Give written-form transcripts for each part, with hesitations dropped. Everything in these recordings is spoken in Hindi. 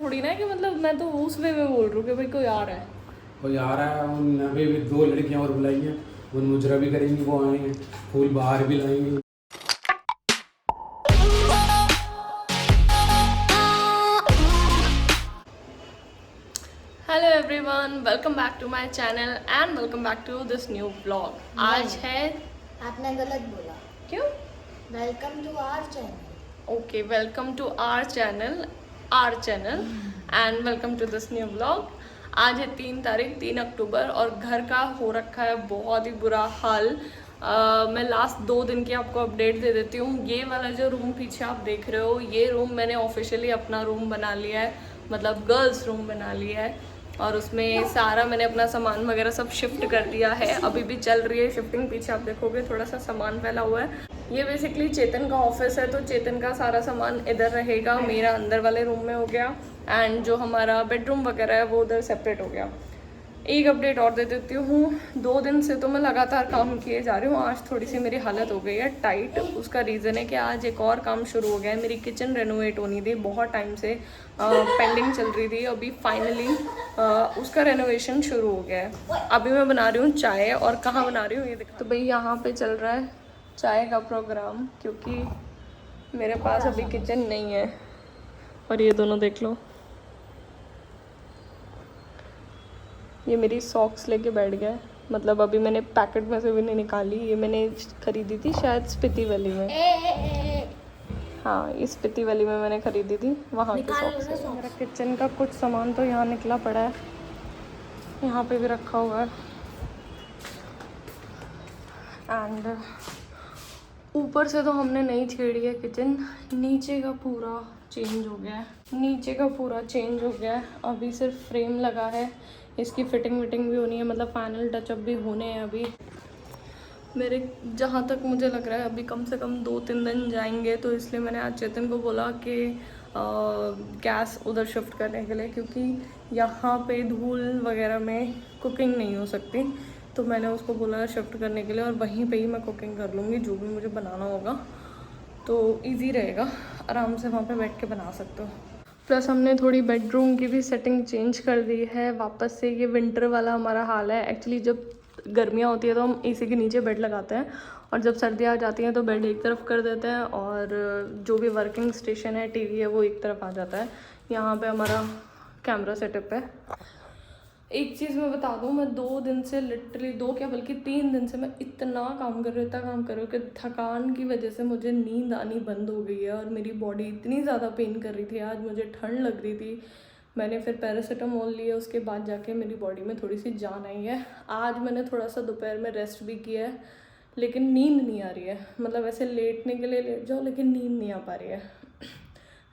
थोड़ी ना है कि मतलब मैं तो उस वे में बोल रही हूँ कि भाई कोई आ रहा है। कोई आ रहा है, उन अभी भी 2 लड़कियां और बुलाई हैं, उन मुजरा भी करेंगी, वो आएंगे, फूल बाहर भी लाएंगे। Hello everyone, welcome back to my channel and welcome back to this new vlog. आज है, आपने गलत बोला। क्यों? Welcome to our channel. Okay, welcome to our channel and welcome to this new vlog. आज है 3 तारीख 3 अक्टूबर और घर का हो रखा है बहुत ही बुरा हाल। मैं लास्ट 2 दिन की आपको अपडेट दे देती हूँ। ये वाला जो रूम पीछे आप देख रहे हो, ये रूम मैंने ऑफिशियली अपना रूम बना लिया है, मतलब गर्ल्स रूम बना लिया है और उसमें सारा मैंने अपना सामान वगैरह सब शिफ्ट कर दिया है। अभी भी चल रही है शिफ्टिंग, पीछे आप देखोगे थोड़ा सा सामान फैला हुआ है। ये बेसिकली चेतन का ऑफिस है, तो चेतन का सारा सामान इधर रहेगा, मेरा अंदर वाले रूम में हो गया एंड जो हमारा बेडरूम वगैरह है वो उधर सेपरेट हो गया। एक अपडेट और दे देती हूँ, 2 दिन से तो मैं लगातार काम किए जा रही हूँ। आज थोड़ी सी मेरी हालत हो गई है टाइट। उसका रीज़न है कि आज एक और काम शुरू हो गया है। मेरी किचन रेनोवेट होनी थी, बहुत टाइम से पेंडिंग चल रही थी, अभी फाइनली उसका रेनोवेशन शुरू हो गया है। अभी मैं बना रही हूँ चाय, और कहाँ बना रही हूँ ये दिखा। तो भाई यहाँ पे चल रहा है चाय का प्रोग्राम, क्योंकि मेरे पास अभी किचन नहीं है। और ये दोनों देख लो, ये मेरी सॉक्स लेके बैठ गया है, मतलब अभी मैंने पैकेट में से भी नहीं निकाली। ये मैंने खरीदी थी शायद स्पीति वैली में, हाँ इस स्पीति वैली में मैंने खरीदी थी, वहाँ के सॉक्स है। मेरा किचन का कुछ सामान तो यहाँ निकला पड़ा है, यहाँ पे भी रखा हुआ है। एंड ऊपर से तो हमने नहीं छेड़ी है किचन, नीचे का पूरा चेंज हो गया है, नीचे का पूरा चेंज हो गया है। अभी सिर्फ फ्रेम लगा है, इसकी फिटिंग विटिंग भी होनी है, मतलब फाइनल टचअप भी होने हैं अभी मेरे। जहाँ तक मुझे लग रहा है अभी कम से कम 2-3 दिन जाएंगे, तो इसलिए मैंने आज चेतन को बोला कि गैस उधर शिफ्ट करने के लिए, क्योंकि यहाँ पे धूल वगैरह में कुकिंग नहीं हो सकती। तो मैंने उसको बोला शिफ्ट करने के लिए, और वहीं पे ही मैं कुकिंग कर लूँगी, जो भी मुझे बनाना होगा तो इजी रहेगा, आराम से वहाँ पे बैठ के बना सकते हो। प्लस हमने थोड़ी बेडरूम की भी सेटिंग चेंज कर दी है वापस से। ये विंटर वाला हमारा हाल है एक्चुअली, जब गर्मियाँ होती है तो हम एसी के नीचे बेड लगाते हैं, और जब सर्दियाँ आ जाती हैं तो बेड एक तरफ कर देते हैं, और जो भी वर्किंग स्टेशन है, टीवी है, वो एक तरफ आ जाता है। यहाँ पे हमारा कैमरा सेटअप है। एक चीज़ मैं बता दूँ, मैं 2 दिन से लिटरली 2 क्या बल्कि 3 दिन से मैं इतना काम कर रही हूँ, इतना काम कर रही हूँ कि थकान की वजह से मुझे नींद आनी बंद हो गई है, और मेरी बॉडी इतनी ज़्यादा पेन कर रही थी। आज मुझे ठंड लग रही थी, मैंने फिर पैरासीटामोल लिया, उसके बाद जाके मेरी बॉडी में थोड़ी सी जान आई है। आज मैंने थोड़ा सा दोपहर में रेस्ट भी किया है, लेकिन नींद नहीं आ रही है। मतलब ऐसे लेटने के लिए लेट जाओ, लेकिन नींद नहीं आ पा रही है,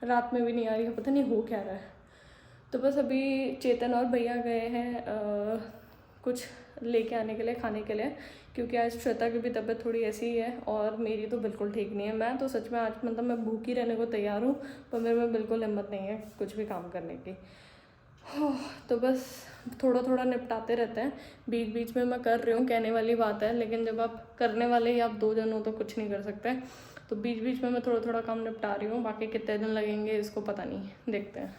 रात में भी नहीं आ रही है, पता नहीं हो क्या रहा है। तो बस अभी चेतन और भैया गए हैं कुछ लेके आने के लिए, खाने के लिए, क्योंकि आज श्वेता की भी तबीयत थोड़ी ऐसी ही है, और मेरी तो बिल्कुल ठीक नहीं है। मैं तो सच में आज मतलब मैं भूखी रहने को तैयार हूँ, पर मेरे में बिल्कुल हिम्मत नहीं है कुछ भी काम करने की। तो बस थोड़ा थोड़ा निपटाते रहते हैं, बीच बीच में मैं कर रही हूँ, कहने वाली बात है, लेकिन जब आप करने वाले ही आप 2 जन हो तो कुछ नहीं कर सकते। तो बीच बीच में मैं थोड़ा थोड़ा काम निपटा रही हूँ, बाकी कितने दिन लगेंगे इसको पता नहीं, देखते हैं।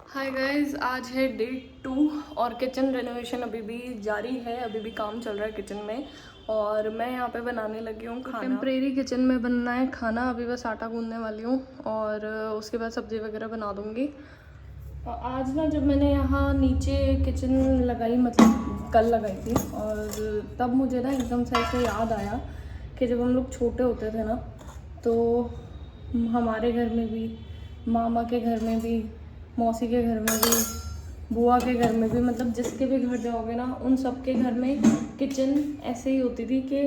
हाय गाइस, आज है डे 2 और किचन रेनोवेशन अभी भी जारी है, अभी भी काम चल रहा है किचन में, और मैं यहाँ पे बनाने लगी हूँ खाना। टेम्परेरी किचन में बनना है खाना, अभी बस आटा गूंदने वाली हूँ, और उसके बाद सब्ज़ी वगैरह बना दूँगी। आज ना जब मैंने यहाँ नीचे किचन लगाई, मतलब कल लगाई थी, और तब मुझे ना एकदम से ऐसे याद आया कि जब हम लोग छोटे होते थे ना, तो हमारे घर में भी, मामा के घर में भी, मौसी के घर में भी, बुआ के घर में भी, मतलब जिसके भी घर जाओगे ना, उन सब के घर में किचन ऐसे ही होती थी कि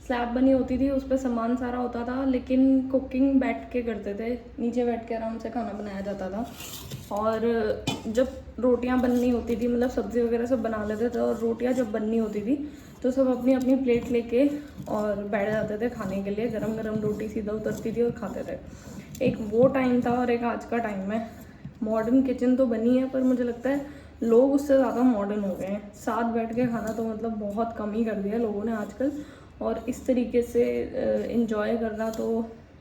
स्लैब बनी होती थी, उस पर सामान सारा होता था, लेकिन कुकिंग बैठ के करते थे, नीचे बैठ के आराम से खाना बनाया जाता था। और जब रोटियां बननी होती थी, मतलब सब्ज़ी वगैरह सब बना लेते थे, और रोटियां जब बननी होती थी तो सब अपनी अपनी प्लेट लेके और बैठ जाते थे खाने के लिए। गरम गरम रोटी सीधा उतरती थी और खाते थे। एक वो टाइम था और एक आज का टाइम है। मॉडर्न किचन तो बनी है, पर मुझे लगता है लोग उससे ज़्यादा मॉडर्न हो गए हैं। साथ बैठ के खाना तो मतलब बहुत कम ही कर दिया लोगों ने आजकल, और इस तरीके से इन्जॉय करना तो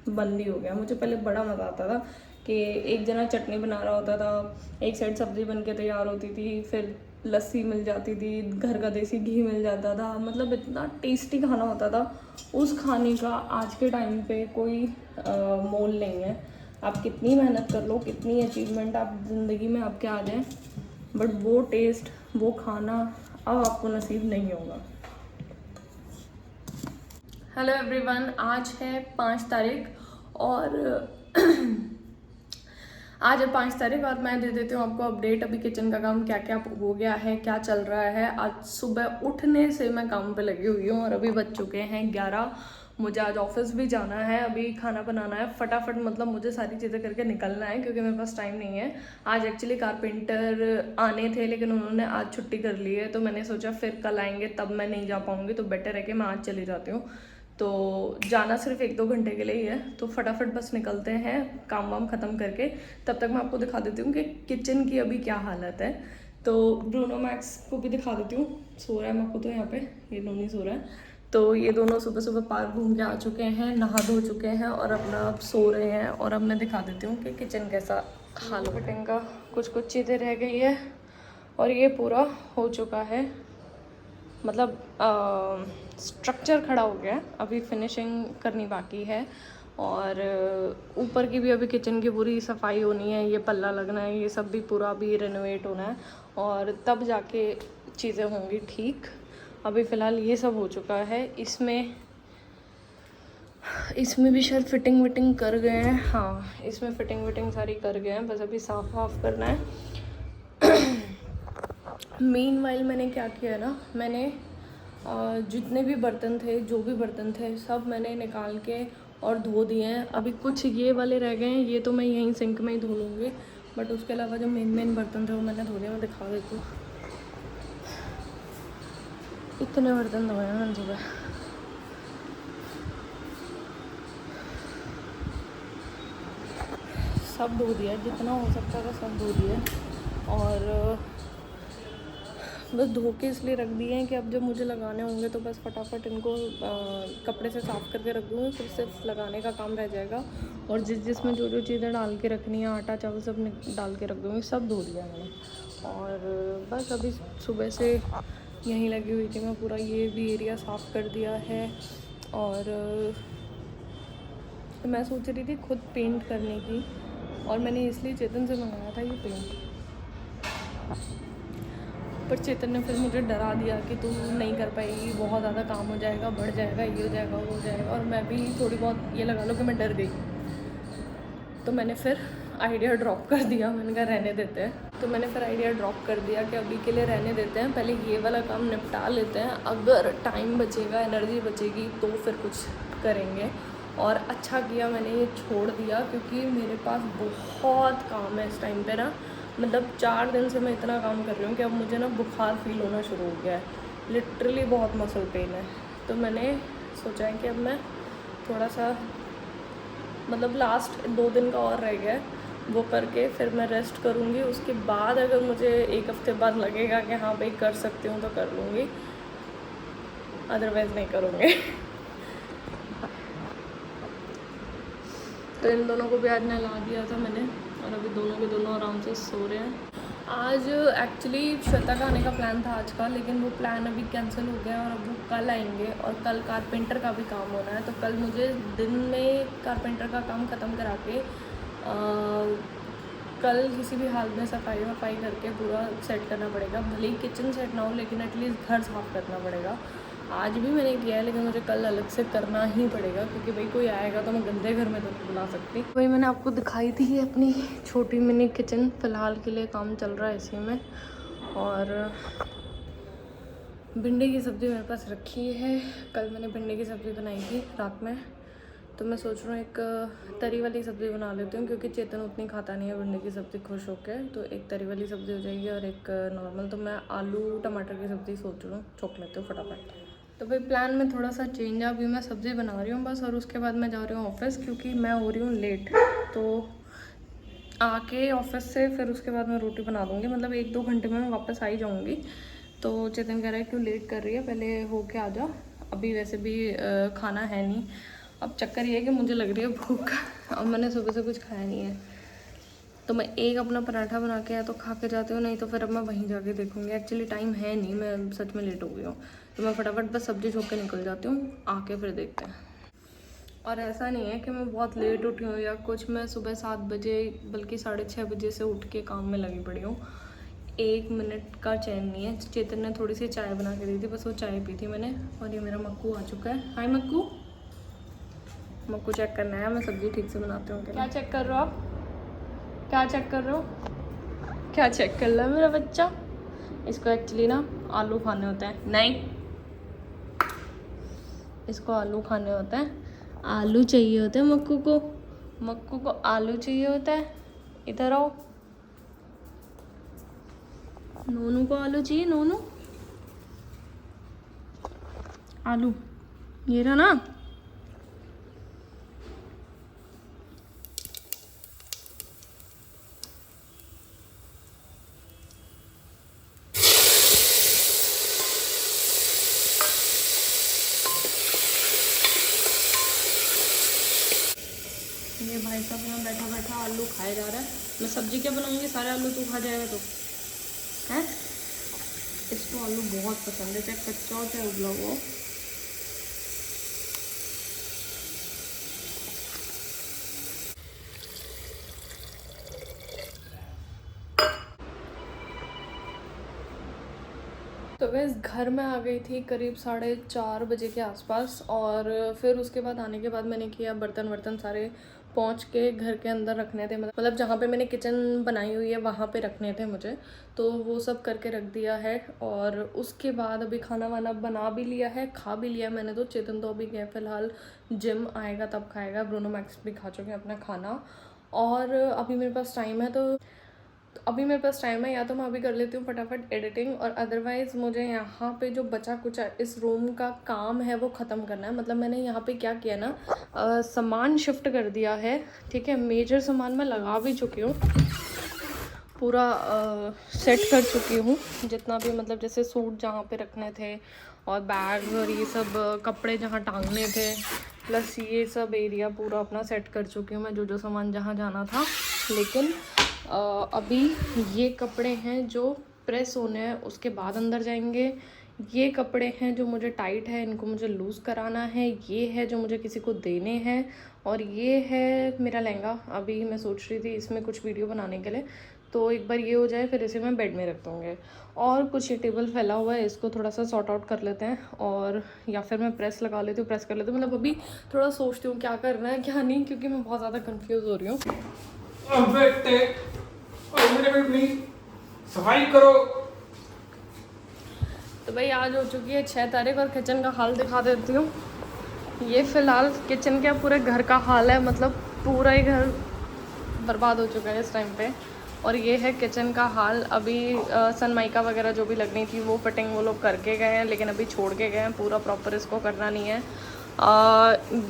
बंद ही हो गया। मुझे पहले बड़ा मज़ा आता था कि एक जना चटनी बना रहा होता था, एक साइड सब्ज़ी बन के तैयार होती थी, फिर लस्सी मिल जाती थी, घर का देसी घी मिल जाता था, मतलब इतना टेस्टी खाना होता था। उस खाने का आज के टाइम पे कोई मोल नहीं है। आप कितनी मेहनत कर लो, कितनी अचीवमेंट आप ज़िंदगी में आपके आ जाए, बट वो टेस्ट, वो खाना अब आपको नसीब नहीं होगा। हेलो एवरीवन, आज है 5 तारीख और आज है 5 तारीख और मैं दे देती हूँ आपको अपडेट। अभी किचन का काम क्या क्या हो गया है, क्या चल रहा है। आज सुबह उठने से मैं काम पे लगी हुई हूँ और अभी बज चुके हैं 11। मुझे आज ऑफिस भी जाना है, अभी खाना बनाना है फटाफट, मतलब मुझे सारी चीज़ें करके निकलना है क्योंकि मेरे पास टाइम नहीं है। आज एक्चुअली कारपेंटर आने थे लेकिन उन्होंने आज छुट्टी कर ली है, तो मैंने सोचा फिर कल आएंगे तब मैं नहीं जा पाऊँगी, तो बेटर है कि मैं आज चली जाती हूँ। तो जाना सिर्फ 1-2 घंटे के लिए ही है, तो फटाफट बस निकलते हैं काम वाम ख़त्म करके। तब तक मैं आपको दिखा देती हूँ कि किचन की अभी क्या हालत है। तो ब्रूनो मैक्स को भी दिखा देती हूँ, सो रहा है, मैं आपको तो यहाँ पे ये दोनों सो रहा है। तो ये दोनों सुबह सुबह पार्क घूम के आ चुके हैं, नहा धो चुके हैं और अपना अब सो रहे हैं। और अब मैं दिखा देती हूँ कि किचन कैसा हाल है। फिटिंग का कुछ चीज़ें रह गई है और ये पूरा हो चुका है, मतलब स्ट्रक्चर खड़ा हो गया है, अभी फिनिशिंग करनी बाकी है। और ऊपर की भी अभी किचन की पूरी सफाई होनी है, ये पल्ला लगना है, ये सब भी पूरा अभी रेनोवेट होना है और तब जाके चीज़ें होंगी ठीक। अभी फ़िलहाल ये सब हो चुका है। इसमें भी शायद फिटिंग विटिंग कर गए हैं, हाँ इसमें फिटिंग विटिंग सारी कर गए हैं, बस अभी साफ़ वाफ करना है। मीनवाइल मैंने क्या किया ना, मैंने जितने भी बर्तन थे, जो भी बर्तन थे, सब मैंने निकाल के और धो दिए हैं। अभी कुछ ये वाले रह गए हैं, ये तो मैं यहीं सिंक में ही धो लूँगी, बट उसके अलावा जो मेन बर्तन थे वो मैंने धो दिए। मैं दिखा देती हूँ, इतने बर्तन धोए हैं मैंने सुबह। सब धो दिया, जितना हो सकता था सब धो दिया और बस धो के इसलिए रख दिए हैं कि अब जब मुझे लगाने होंगे तो बस फटाफट इनको कपड़े से साफ़ करके रख दूँगी, फिर सिर्फ लगाने का काम रह जाएगा। और जिसमें जो चीज़ें डाल के रखनी है, आटा चावल सब डाल के रख दूँगी, सब धो दिया मैंने। और बस अभी सुबह से यहीं लगी हुई थी मैं, पूरा ये भी एरिया साफ़ कर दिया है। और मैं सोच रही थी खुद पेंट करने की, और मैंने इसलिए चेतन से मंगाया था ये पेंट, पर चेतन ने फिर मुझे डरा दिया कि तू नहीं कर पाएगी, बहुत ज़्यादा काम हो जाएगा, बढ़ जाएगा, ये हो जाएगा, वो हो जाएगा। और मैं भी थोड़ी बहुत ये लगा लो कि मैं डर गई, तो मैंने फिर आइडिया ड्रॉप कर दिया। मैंने कहा रहने देते हैं, तो मैंने फिर आइडिया ड्रॉप कर दिया कि अभी के लिए रहने देते हैं, पहले ये वाला काम निपटा लेते हैं, अगर टाइम बचेगा, एनर्जी बचेगी तो फिर कुछ करेंगे। और अच्छा किया मैंने ये छोड़ दिया, क्योंकि मेरे पास बहुत काम है इस टाइम पे ना, मतलब 4 दिन से मैं इतना काम कर रही हूँ कि अब मुझे ना बुखार फील होना शुरू हो गया है, लिटरली बहुत मसल पेन है। तो मैंने सोचा है कि अब मैं थोड़ा सा, मतलब लास्ट 2 दिन का और रह गया है, वो करके फिर मैं रेस्ट करूँगी। उसके बाद अगर मुझे 1 हफ्ते बाद लगेगा कि हाँ भाई कर सकती हूँ तो कर लूँगी, अदरवाइज़ नहीं करूँगी। तो इन दोनों को भी आज नहला दिया था मैंने, और अभी दोनों के दोनों आराम से सो रहे हैं। आज एक्चुअली श्वेता का आने का प्लान था आज का, लेकिन वो प्लान अभी कैंसिल हो गया और अब वो कल आएंगे। और कल कारपेंटर का भी काम होना है, तो कल मुझे दिन में कारपेंटर का काम ख़त्म करा के कल किसी भी हाल में सफाई वफाई करके पूरा सेट करना पड़ेगा। भले ही किचन सेट ना हो, लेकिन एटलीस्ट घर साफ़ करना पड़ेगा। आज भी मैंने किया है, लेकिन मुझे कल अलग से करना ही पड़ेगा, क्योंकि भाई कोई आएगा तो मैं गंदे घर में तो नहीं बुला सकती। वही मैंने आपको दिखाई थी अपनी छोटी मिनी किचन, फ़िलहाल के लिए काम चल रहा है इसी में। और भिंडी की सब्ज़ी मेरे पास रखी है, कल मैंने भिंडी की सब्ज़ी बनाई थी रात में, तो मैं सोच रहा हूँ एक तरी वाली सब्ज़ी बना लेती हूँ, क्योंकि चेतन उतनी खाता नहीं है भिंडी की सब्ज़ी खुश होकर। तो एक तरी वाली सब्ज़ी हो जाएगी और एक नॉर्मल। तो मैं आलू टमाटर की सब्ज़ी सोच रहा हूँ, छोक लेती हूँ फटाफट। तो भाई प्लान में थोड़ा सा चेंज है, अभी मैं सब्ज़ी बना रही हूँ बस, और उसके बाद मैं जा रही हूँ ऑफिस, क्योंकि मैं हो रही हूँ लेट। तो आके ऑफिस से फिर उसके बाद मैं रोटी बना दूँगी, मतलब 1-2 घंटे में मैं वापस आ ही जाऊँगी। तो चेतन कह रहा है क्यों लेट कर रही है, पहले हो के आ जा, अभी वैसे भी खाना है नहीं। अब चक्कर ये है कि मुझे लग रही है भूख, और मैंने सुबह से कुछ खाया नहीं है, तो मैं एक अपना पराठा बना के या तो खा के जाती हूँ, नहीं तो फिर अब मैं वहीं जाके देखूँगी। एक्चुअली टाइम है नहीं, मैं सच में लेट हो गई हूँ, तो मैं फटाफट बस सब्जी छोड़ के निकल जाती हूँ, आके फिर देखते हैं। और ऐसा नहीं है कि मैं बहुत लेट उठी हूँ या कुछ, मैं सुबह 7 बजे बल्कि 6:30 बजे से उठ के काम में लगी पड़ी हूँ। 1 मिनट का चैन नहीं है। चेतन ने थोड़ी सी चाय बना के दी थी, बस वो चाय पी थी मैंने। और ये मेरा मक्कू आ चुका है। हाय मक्कू। मक्कू चेक करना है मैं सब्जी ठीक से बनाती हूँ। क्या चेक कर रहे हो आप? क्या चेक कर रहे हो? क्या चेक कर रहा है मेरा बच्चा? इसको एक्चुअली ना आलू खाने होते हैं। नहीं, इसको आलू खाने होते हैं। आलू चाहिए होते हैं मक्कू को। मक्कू को आलू चाहिए होता है। इधर आओ। नोनू को आलू चाहिए। नोनू आलू ये रहा ना। ये भाई साहब यहाँ बैठा बैठा आलू खाए जा रहा है। मैं सब्जी क्या बनाऊंगी, सारे आलू तू खा जाएगा तो हैं। इसको आलू बहुत पसंद है, चाहे कच्चा हो चाहे उबला हो। तो वैसे घर में आ गई थी करीब 4:30 बजे के आसपास। और फिर उसके बाद आने के बाद मैंने किया बर्तन सारे पहुंच के घर के अंदर रखने थे, मतलब जहाँ पे मैंने किचन बनाई हुई है वहाँ पे रखने थे मुझे, तो वो सब करके रख दिया है। और उसके बाद अभी खाना वाना बना भी लिया है, खा भी लिया मैंने। तो चेतन तो अभी गए फिलहाल जिम, आएगा तब खाएगा। ब्रूनो मैक्स भी खा चुके हैं अपना खाना। और अभी मेरे पास टाइम है, तो अभी मेरे पास टाइम है, या तो मैं अभी कर लेती हूँ फटाफट एडिटिंग, और अदरवाइज़ मुझे यहाँ पे जो बचा कुचा इस रूम का काम है वो ख़त्म करना है। मतलब मैंने यहाँ पे क्या किया ना, सामान शिफ्ट कर दिया है, ठीक है। मेजर सामान मैं लगा भी चुकी हूँ, पूरा सेट कर चुकी हूँ जितना भी, मतलब जैसे सूट जहाँ पे रखने थे और बैग और ये सब कपड़े जहाँ टांगने थे, प्लस ये सब एरिया पूरा अपना सेट कर चुकी हूँ मैं, जो सामान जहाँ जाना था। लेकिन अभी ये कपड़े हैं जो प्रेस होने हैं, उसके बाद अंदर जाएंगे। ये कपड़े हैं जो मुझे टाइट है, इनको मुझे लूज़ कराना है। ये है जो मुझे किसी को देने हैं। और ये है मेरा लहंगा। अभी मैं सोच रही थी इसमें कुछ वीडियो बनाने के लिए, तो एक बार ये हो जाए फिर इसे मैं बेड में रख दूँगी। और कुछ ये टेबल फैला हुआ है, इसको थोड़ा सा सॉर्ट आउट कर लेते हैं, और या फिर मैं प्रेस लगा लेती हूँ, प्रेस कर लेती हूँ। मतलब अभी थोड़ा सोचती हूँ क्या करना है क्या नहीं, क्योंकि मैं बहुत ज़्यादा कन्फ्यूज़ हो रही हूँ। सफाई करो। तो भाई आज हो चुकी है 6 तारीख और किचन का हाल दिखा देती हूँ। ये फ़िलहाल किचन का पूरे घर का हाल है, मतलब पूरा ही घर बर्बाद हो चुका है इस टाइम पे। और ये है किचन का हाल। अभी सनमाइका वगैरह जो भी लगनी थी वो फिटिंग वो लोग करके गए हैं, लेकिन अभी छोड़ के गए हैं, पूरा प्रॉपर इसको करना नहीं है।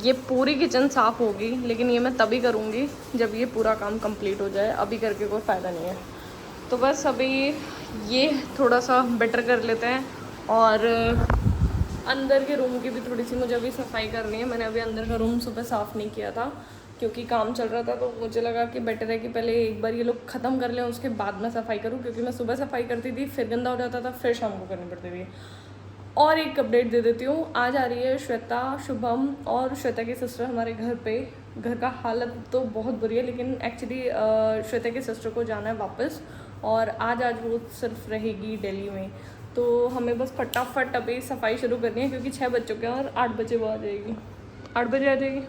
ये पूरी किचन साफ़ होगी, लेकिन ये मैं तभी करूँगी जब ये पूरा काम कंप्लीट हो जाए। अभी करके कोई फ़ायदा नहीं है। तो बस अभी ये थोड़ा सा बेटर कर लेते हैं। और अंदर के रूम की भी थोड़ी सी मुझे अभी सफाई करनी है। मैंने अभी अंदर का रूम सुबह साफ़ नहीं किया था क्योंकि काम चल रहा था, तो मुझे लगा कि बेटर है कि पहले एक बार ये लोग ख़त्म कर लें, उसके बाद मैं सफाई करूँ। क्योंकि मैं सुबह सफाई करती थी, फिर गंदा हो जाता था, फिर शाम को करनी पड़ती थी। और एक अपडेट दे देती हूँ, आज आ रही है श्वेता, शुभम और श्वेता की सिस्टर हमारे घर पे। घर का हालत तो बहुत बुरी है, लेकिन एक्चुअली श्वेता की सिस्टर को जाना है वापस, और आज वो सिर्फ रहेगी दिल्ली में। तो हमें बस फटाफट अभी सफाई शुरू करनी है, क्योंकि 6 बज चुके हैं और 8 बजे वो आ जाएगी। 8 बजे आ जाएगी।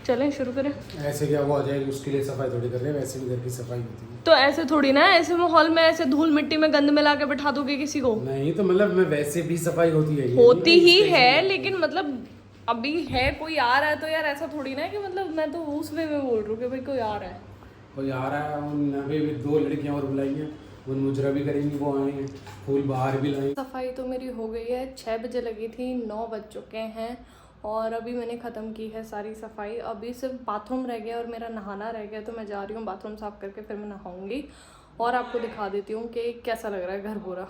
चलें शुरू करें। ऐसे क्या वो आ जाएगी, उसके लिए सफाई थोड़ी कर रहे हैं, वैसे भी घर की सफाई होती है। तो ऐसे थोड़ी ना, ऐसे माहौल में ऐसे धूल मिट्टी में गंद मिला के बैठा दोगे किसी को? नहीं तो मतलब मैं वैसे भी सफाई होती है, होती ही है, लेकिन मतलब अभी है कोई आ रहा है तो यार ऐसा थोड़ी ना है कि, मतलब मैं तो उस वे में बोल रही हूँ कि भाई कोई आ रहा है। कोई आ रहा है। उन अभी भी 2 लड़कियां और बुलाई हैं, वो मुजरा भी करेंगी, वो आए हैं, फूल बाहर भी लाए। सफाई तो मेरी हो गई है, 6 बजे लगी थी, 9 बज चुके हैं और अभी मैंने ख़त्म की है सारी सफाई। अभी सिर्फ बाथरूम रह गया और मेरा नहाना रह गया, तो मैं जा रही हूँ बाथरूम साफ़ करके फिर मैं नहाऊंगी और आपको दिखा देती हूँ कि कैसा लग रहा है घर पूरा।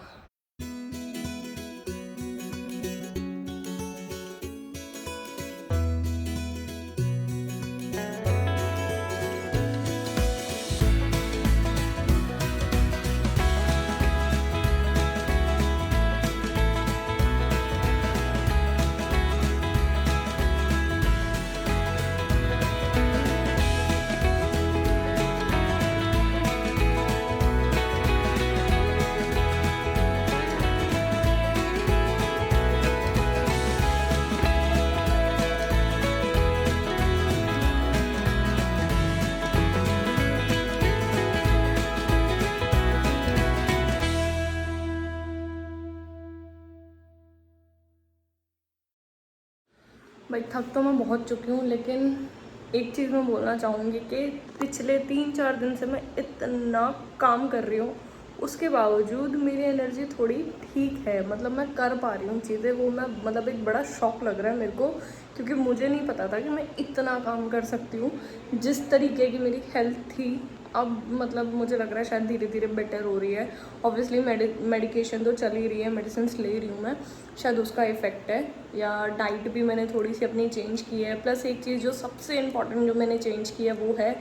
भाई थक तो मैं बहुत चुकी हूँ, लेकिन एक चीज़ मैं बोलना चाहूँगी कि पिछले 3-4 दिन से मैं इतना काम कर रही हूँ, उसके बावजूद मेरी एनर्जी थोड़ी ठीक है, मतलब मैं कर पा रही हूँ चीज़ें, वो मैं मतलब एक बड़ा शौक लग रहा है मेरे को, क्योंकि मुझे नहीं पता था कि मैं इतना काम कर सकती हूँ। जिस तरीके की मेरी हेल्थ थी, अब मतलब मुझे लग रहा है शायद धीरे धीरे बेटर हो रही है। ऑब्वियसली मेडिकेशन तो चल ही रही है, मेडिसिन ले रही हूँ मैं, शायद उसका इफ़ेक्ट है, या डाइट भी मैंने थोड़ी सी अपनी चेंज की है। प्लस एक चीज़ जो सबसे इम्पॉर्टेंट जो मैंने चेंज की है वो है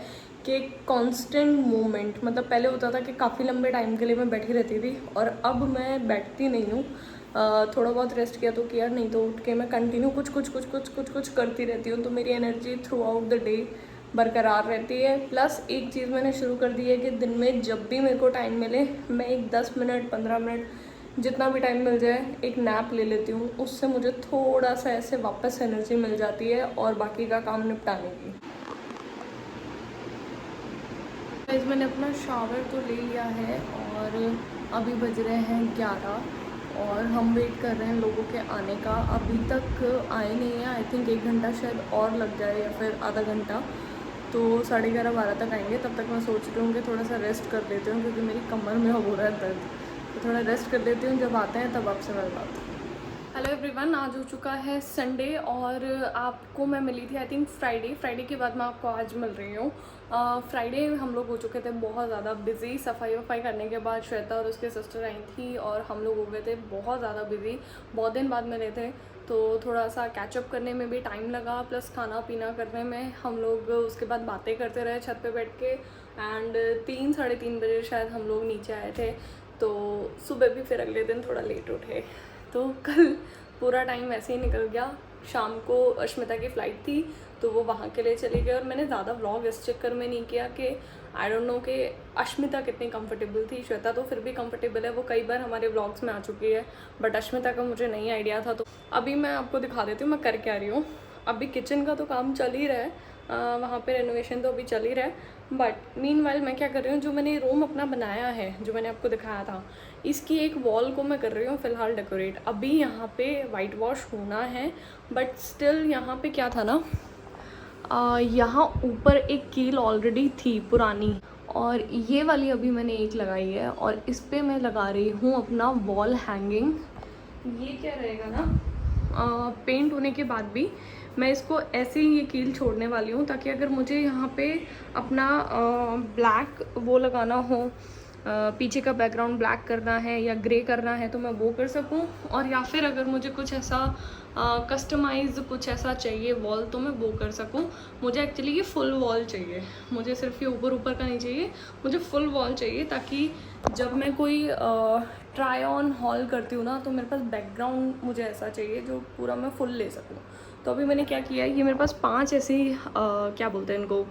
कि कांस्टेंट मूवमेंट। मतलब पहले होता था कि काफ़ी लंबे टाइम के लिए मैं बैठी रहती थी, और अब मैं बैठती नहीं हूँ। थोड़ा बहुत रेस्ट किया तो किया, नहीं तो उठ के मैं कंटिन्यू कुछ करती रहती हूँ, तो मेरी energy through out the day बरकरार रहती है। प्लस एक चीज़ मैंने शुरू कर दी है कि दिन में जब भी मेरे को टाइम मिले, मैं एक 10 मिनट 15 मिनट जितना भी टाइम मिल जाए एक नैप ले लेती हूँ। उससे मुझे थोड़ा सा ऐसे वापस एनर्जी मिल जाती है और बाकी का काम निपटाने की। गाइस मैंने अपना शावर तो ले लिया है और अभी बज रहे हैं 11 और हम वेट कर रहे हैं लोगों के आने का। अभी तक आए नहीं है, आई थिंक 1 घंटा शायद और लग जाए या फिर आधा घंटा, तो 11:30-12 तक आएंगे। तब तक मैं सोच रही हूँ कि थोड़ा सा रेस्ट कर लेती हूँ, क्योंकि मेरी कमर में हो रहा है दर्द, तो थोड़ा रेस्ट कर लेती हूँ। जब आते हैं तब आपसे मैं बात। हेलो एवरीवन, आज हो चुका है संडे और आपको मैं मिली थी आई थिंक फ्राइडे के बाद मैं आपको आज मिल रही हूँ। फ्राइडे हम लोग हो चुके थे बहुत ज़्यादा बिज़ी। सफाई वफाई करने के बाद श्वेता और उसके सिस्टर आई थी और हम लोग हो गए थे बहुत ज़्यादा बिज़ी। बहुत दिन बाद मिले थे, तो थोड़ा सा कैचअप करने में भी टाइम लगा, प्लस खाना पीना करने में। हम लोग उसके बाद बातें करते रहे छत पे बैठ के, एंड 3-3:30 बजे शायद हम लोग नीचे आए थे। तो सुबह भी फिर अगले दिन थोड़ा लेट उठे, तो कल पूरा टाइम ऐसे ही निकल गया। शाम को अश्मिता की फ़्लाइट थी तो वो वहाँ के लिए चली गई, और मैंने ज़्यादा व्लॉग इस चक्कर में नहीं किया कि आई डोंट नो कि अश्मिता कितनी कंफर्टेबल थी। श्वेता तो फिर भी कंफर्टेबल है, वो कई बार हमारे व्लॉग्स में आ चुकी है, बट अश्मिता का मुझे नहीं आइडिया था। तो अभी मैं आपको दिखा देती हूँ मैं कर क्या रही हूँ। अभी किचन का तो काम चल ही रहा है, वहाँ पे रेनोवेशन तो अभी चल ही रहा है, बट मीनवाइल मैं क्या कर रही हूँ, जो मैंने रूम अपना बनाया है, जो मैंने आपको दिखाया था, इसकी एक वॉल को मैं कर रही हूँ फ़िलहाल डेकोरेट। अभी यहाँ पे वाइट वॉश होना है, बट स्टिल यहाँ पे क्या था ना, यहाँ ऊपर एक कील ऑलरेडी थी पुरानी, और ये वाली अभी मैंने एक लगाई है, और इस पर मैं लगा रही हूँ अपना वॉल हैंगिंग। ये क्या रहेगा ना, पेंट होने के बाद भी मैं इसको ऐसे ही ये कील छोड़ने वाली हूँ, ताकि अगर मुझे यहाँ पे अपना ब्लैक वो लगाना हो, पीछे का बैकग्राउंड ब्लैक करना है या ग्रे करना है, तो मैं वो कर सकूं। और या फिर अगर मुझे कुछ ऐसा कस्टमाइज कुछ ऐसा चाहिए वॉल, तो मैं वो कर सकूं। मुझे एक्चुअली ये फुल वॉल चाहिए, मुझे सिर्फ ये ऊपर ऊपर का नहीं चाहिए, मुझे फुल वॉल चाहिए, ताकि जब मैं कोई ट्राई ऑन हॉल करती हूँ ना, तो मेरे पास बैकग्राउंड मुझे ऐसा चाहिए जो पूरा मैं फुल ले सकूँ। तो अभी मैंने क्या किया है, ये मेरे पास 5 ऐसी क्या बोलते हैं इनको,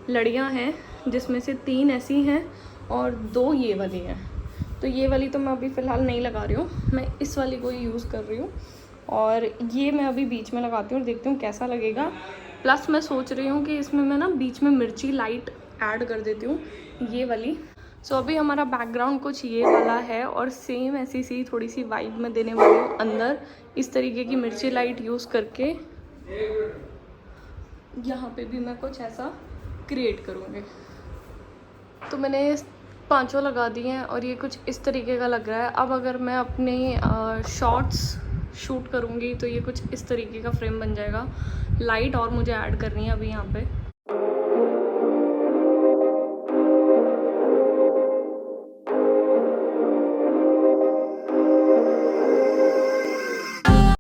लड़ियाँ हैं, जिसमें से 3 ऐसी हैं और 2 ये वाली हैं। तो ये वाली तो मैं अभी फ़िलहाल नहीं लगा रही हूँ, मैं इस वाली को ही यूज़ कर रही हूँ, और ये मैं अभी बीच में लगाती हूँ, देखती हूँ कैसा लगेगा। प्लस मैं सोच रही हूँ कि इसमें मैं ना बीच में मिर्ची लाइट ऐड कर देती हूँ, ये वाली। सो अभी हमारा बैकग्राउंड कुछ ये वाला है, और सेम ऐसी सी थोड़ी सी वाइब में देने वाली हूँ अंदर, इस तरीके की मिर्ची लाइट यूज़ करके यहाँ पे भी मैं कुछ ऐसा क्रिएट करूँगी। तो मैंने 5 लगा दिए हैं और ये कुछ इस तरीके का लग रहा है। अब अगर मैं अपने शॉर्ट्स शूट करूँगी तो ये कुछ इस तरीके का फ्रेम बन जाएगा। लाइट और मुझे ऐड करनी है अभी यहाँ पे।